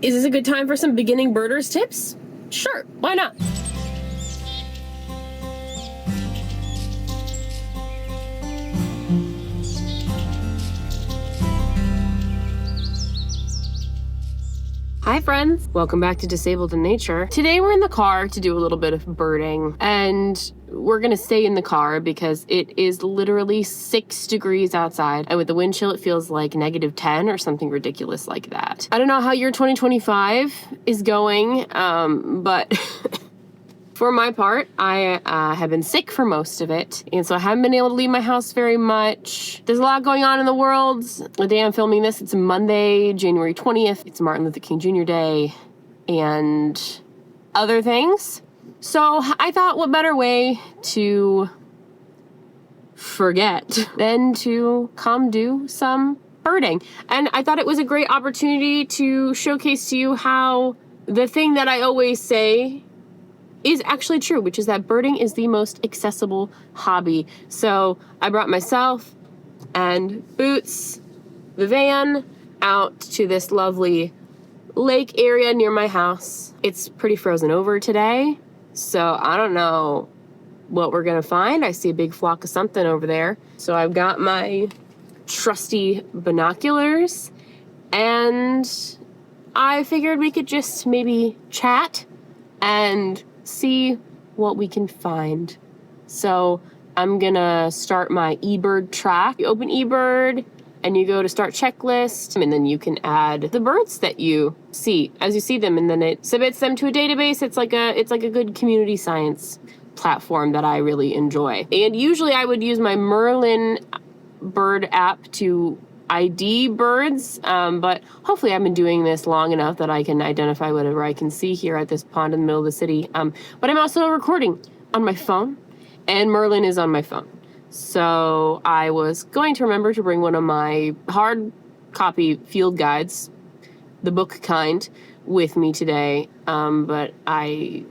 Is this a good time for some beginning birders tips? Sure, why not? Hi friends, welcome back to Disabled in Nature. Today we're in the car to do a little bit of birding, and we're gonna stay in the car because it is literally 6 degrees outside, and with the wind chill it feels like -10 or something ridiculous like that. I don't know how your 2025 is going, but for my part, I have been sick for most of it, and so I haven't been able to leave my house very much. There's a lot going on in the world. The day I'm filming this, it's Monday, January 20th. It's Martin Luther King Jr. Day, and other things. So I thought, what better way to forget than to come do some birding? And I thought it was a great opportunity to showcase to you how the thing that I always say is actually true, which is that birding is the most accessible hobby. So I brought myself and Boots, the van, out to this lovely lake area near my house. It's pretty frozen over today, so I don't know what we're gonna find. I see a big flock of something over there. So I've got my trusty binoculars, and I figured we could just maybe chat and see what we can find. So I'm gonna start my eBird track. You open eBird and you go to start checklist, and then you can add the birds that you see as you see them, and then it submits them to a database. It's like a good community science platform that I really enjoy. And usually I would use my Merlin bird app to ID birds, but hopefully I've been doing this long enough that I can identify whatever I can see here at this pond in the middle of the city. But I'm also recording on my phone, and Merlin is on my phone. So I was going to remember to bring one of my hard copy field guides, the book kind, with me today, but I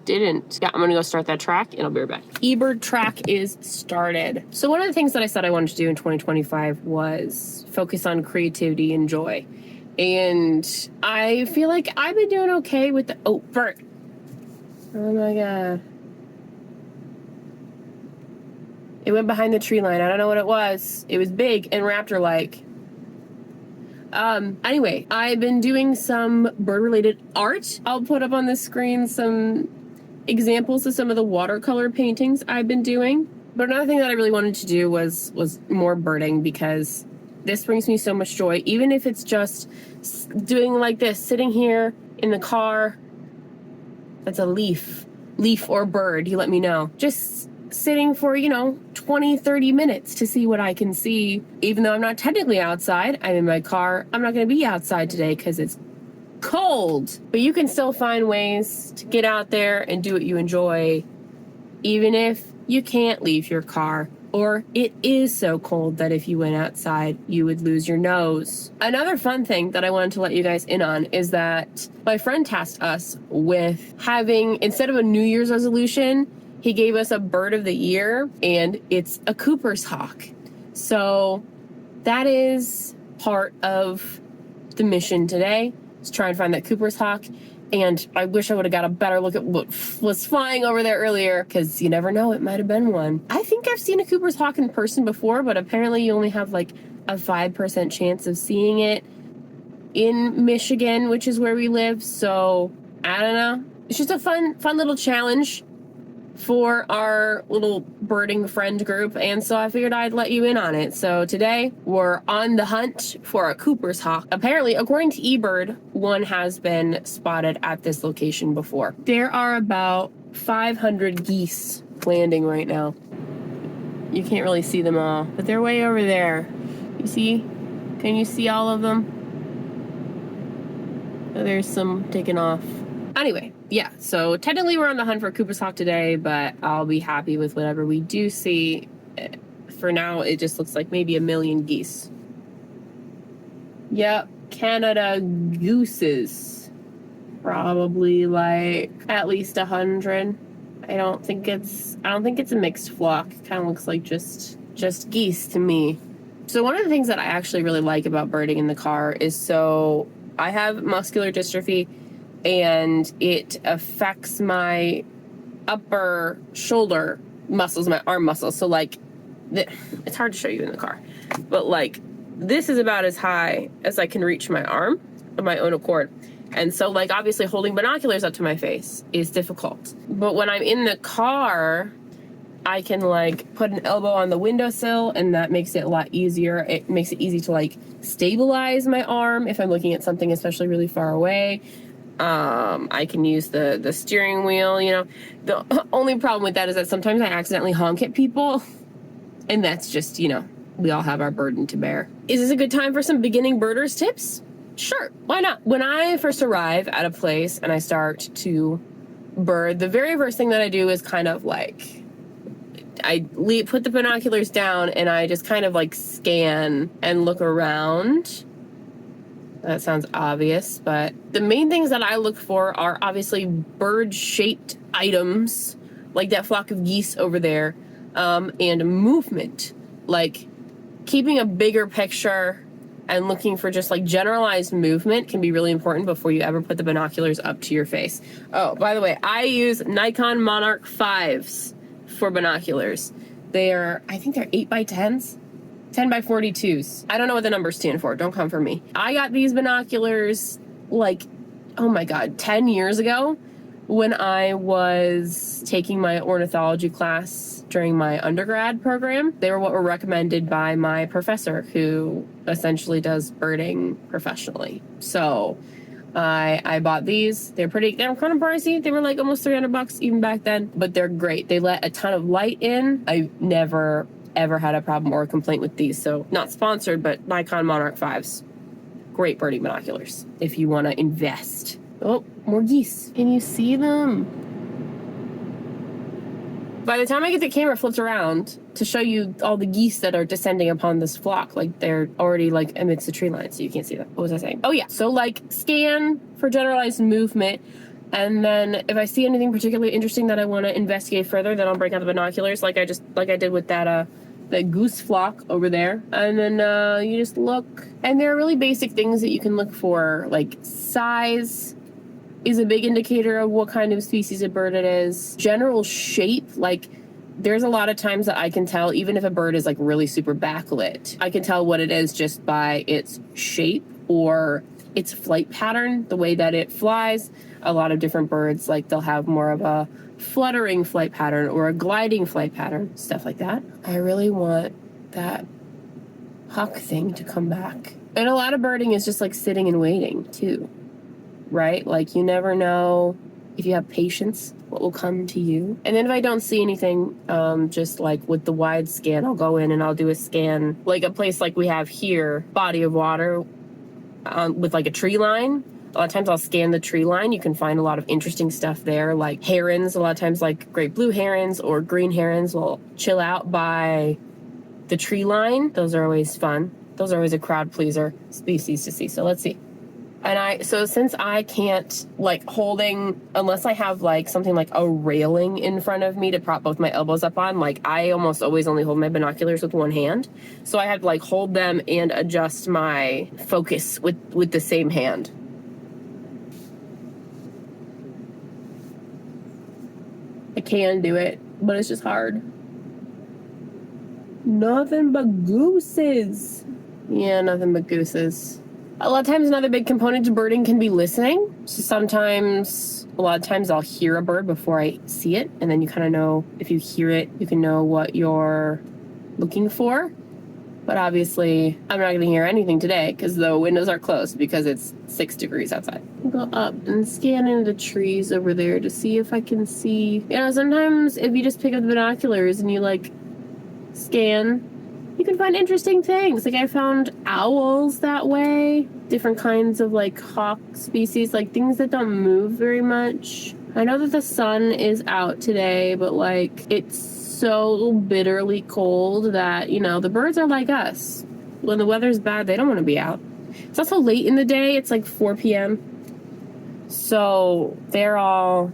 didn't. Yeah, I'm gonna go start that track and I'll be right back. eBird track is started. So one of the things that I said I wanted to do in 2025 was focus on creativity and joy. And I feel like I've been doing okay with the, oh, bird. Oh my God. It went behind the tree line. I don't know what it was. It was big and raptor-like. Anyway, I've been doing some bird-related art. I'll put up on the screen some examples of some of the watercolor paintings I've been doing. But another thing that I really wanted to do was more birding, because this brings me so much joy. Even if it's just doing like this, sitting here in the car. That's a leaf or bird, you let me know. Just sitting for, 20, 30 minutes to see what I can see. Even though I'm not technically outside, I'm in my car. I'm not gonna be outside today because it's cold, but you can still find ways to get out there and do what you enjoy, even if you can't leave your car, or it is so cold that if you went outside, you would lose your nose. Another fun thing that I wanted to let you guys in on is that my friend tasked us with having, instead of a New Year's resolution, he gave us a bird of the year, and it's a Cooper's hawk. So that is part of the mission today. Try and find that Cooper's hawk, and I wish I would have got a better look at what was flying over there earlier, because you never know, it might have been one. I think I've seen a Cooper's hawk in person before, but apparently you only have like a 5% chance of seeing it in Michigan, which is where we live. So I don't know. It's just a fun little challenge for our little birding friend group, and so I figured I'd let you in on it. So today we're on the hunt for a Cooper's hawk. Apparently, according to eBird, one has been spotted at this location before. There are about 500 geese landing right now. You can't really see them all, but they're way over there. You see? Can you see all of them? Oh, there's some taking off. Anyway, yeah, so technically we're on the hunt for Cooper's hawk today, but I'll be happy with whatever we do see. For now, it just looks like maybe 1 million geese. Yep, Canada gooses. Probably like at least 100. I don't think it's a mixed flock. Kind of looks like just geese to me. So one of the things that I actually really like about birding in the car is, so I have muscular dystrophy and it affects my upper shoulder muscles, my arm muscles. So like, it's hard to show you in the car, but like this is about as high as I can reach my arm of my own accord. And so like obviously holding binoculars up to my face is difficult. But when I'm in the car, I can like put an elbow on the windowsill and that makes it a lot easier. It makes it easy to like stabilize my arm if I'm looking at something especially really far away. I can use the steering wheel, you know. The only problem with that is that sometimes I accidentally honk at people, and that's just, you know, we all have our burden to bear. Is this a good time for some beginning birders tips? Sure, why not? When I first arrive at a place and I start to bird, the very first thing that I do is kind of like, put the binoculars down and I just kind of like scan and look around. That sounds obvious, but the main things that I look for are obviously bird-shaped items, like that flock of geese over there, and movement. Like keeping a bigger picture and looking for just like generalized movement can be really important before you ever put the binoculars up to your face. Oh, by the way, I use Nikon Monarch 5s for binoculars. They are, I think they're 8x10s. 10 by 42s. I don't know what the numbers stand for. Don't come for me. I got these binoculars like, oh my God, 10 years ago when I was taking my ornithology class during my undergrad program. They were what were recommended by my professor who essentially does birding professionally. So I bought these. They're kind of pricey. They were like almost $300 even back then, but they're great. They let a ton of light in. I never ever had a problem or a complaint with these. So not sponsored, but Nikon Monarch 5s. Great birding binoculars if you want to invest. Oh, more geese. Can you see them? By the time I get the camera flipped around to show you all the geese that are descending upon this flock, like they're already like amidst the tree line, so you can't see them. What was I saying? Oh yeah, so like scan for generalized movement. And then if I see anything particularly interesting that I want to investigate further, then I'll break out the binoculars like I did with that goose flock over there. And then you just look. And there are really basic things that you can look for, like size is a big indicator of what kind of species of bird it is. General shape, like there's a lot of times that I can tell, even if a bird is like really super backlit, I can tell what it is just by its shape or its flight pattern, the way that it flies. A lot of different birds, like they'll have more of a fluttering flight pattern or a gliding flight pattern, stuff like that. I really want that hawk thing to come back. And a lot of birding is just like sitting and waiting too, right? Like you never know if you have patience what will come to you. And then if I don't see anything, just like with the wide scan, I'll go in and I'll do a scan, like a place like we have here, body of water with like a tree line. A lot of times I'll scan the tree line. You can find a lot of interesting stuff there, like herons. A lot of times like great blue herons or green herons will chill out by the tree line. Those are always fun. Those are always a crowd pleaser species to see. So let's see. And so since I can't like unless I have like something like a railing in front of me to prop both my elbows up on, like I almost always only hold my binoculars with one hand. So I have to like hold them and adjust my focus with the same hand. I can do it, but it's just hard. Nothing but gooses. Yeah, nothing but gooses. A lot of times another big component to birding can be listening. So a lot of times I'll hear a bird before I see it. And then you kind of know, if you hear it, you can know what you're looking for. But obviously, I'm not going to hear anything today because the windows are closed because it's 6 degrees outside. I'll go up and scan into the trees over there to see if I can see. You know, sometimes if you just pick up the binoculars and you like scan, you can find interesting things. Like I found owls that way, different kinds of like hawk species, like things that don't move very much. I know that the sun is out today, but like it's so bitterly cold that, you know, the birds are like us. When the weather's bad, they don't want to be out. It's also late in the day. It's like 4 p.m. So they're all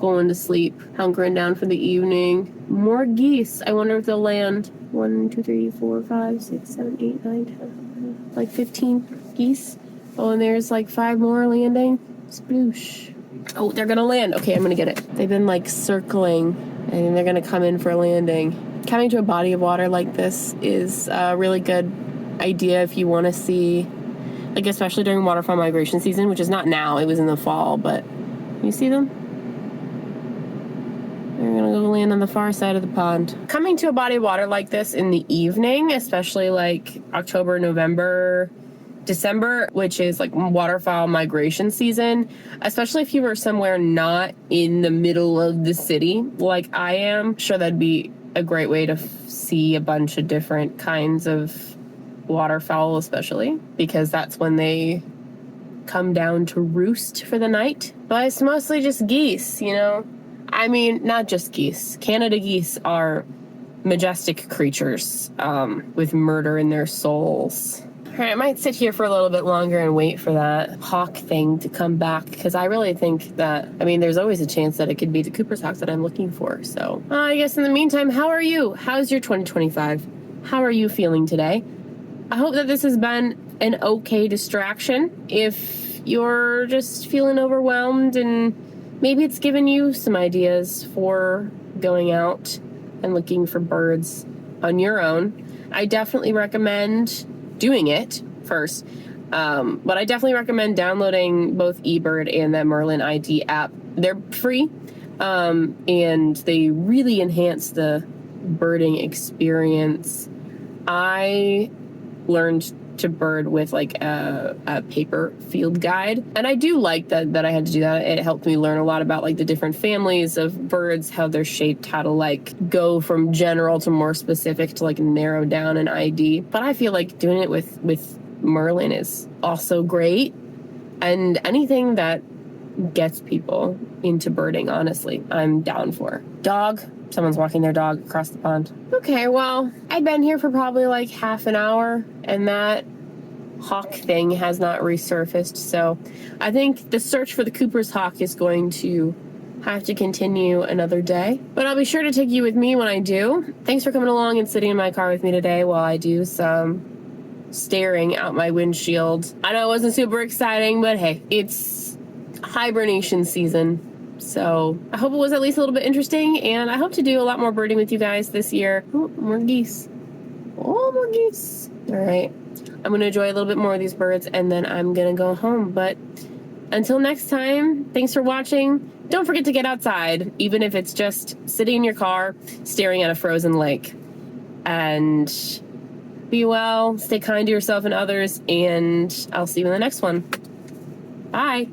going to sleep, hunkering down for the evening. More geese. I wonder if they'll land. 1, 2, 3, 4, 5, 6, 7, 8, 9, 10, like 15 geese. Oh, and there's like 5 more landing. Sploosh. Oh, they're gonna land. Okay, I'm gonna get it. They've been like circling, and they're gonna come in for a landing. Coming to a body of water like this is a really good idea if you want to see, like, especially during waterfowl migration season, which is not now, it was in the fall, but you see them? They're gonna go land on the far side of the pond. Coming to a body of water like this in the evening, especially like October, November, December, which is like waterfowl migration season, especially if you were somewhere not in the middle of the city like I am, sure that'd be a great way to see a bunch of different kinds of waterfowl, especially because that's when they come down to roost for the night. But it's mostly just geese, you know? I mean, not just geese. Canada geese are majestic creatures with murder in their souls. All right, I might sit here for a little bit longer and wait for that hawk thing to come back, because I really think that, I mean, there's always a chance that it could be the Cooper's hawk that I'm looking for. So I guess in the meantime, how are you? How's your 2025? How are you feeling today? I hope that this has been an okay distraction. If you're just feeling overwhelmed, and maybe it's given you some ideas for going out and looking for birds on your own, I definitely recommend doing it first. But I definitely recommend downloading both eBird and the Merlin ID app. They're free, and they really enhance the birding experience. I learned to bird with like a paper field guide, and I do like that I had to do that. It helped me learn a lot about like the different families of birds, how they're shaped, how to like go from general to more specific to like narrow down an ID. But I feel like doing it with Merlin is also great, and anything that gets people into birding, honestly, I'm down for. Dog. Someone's walking their dog across the pond. Okay, well, I've been here for probably like half an hour, and that hawk thing has not resurfaced. So I think the search for the Cooper's hawk is going to have to continue another day. But I'll be sure to take you with me when I do. Thanks for coming along and sitting in my car with me today while I do some staring out my windshield. I know it wasn't super exciting, but hey, it's hibernation season. So I hope it was at least a little bit interesting, and I hope to do a lot more birding with you guys this year. Oh, more geese. Oh, more geese. All right. I'm going to enjoy a little bit more of these birds, and then I'm going to go home. But until next time, thanks for watching. Don't forget to get outside, even if it's just sitting in your car, staring at a frozen lake. And be well, stay kind to yourself and others, and I'll see you in the next one. Bye.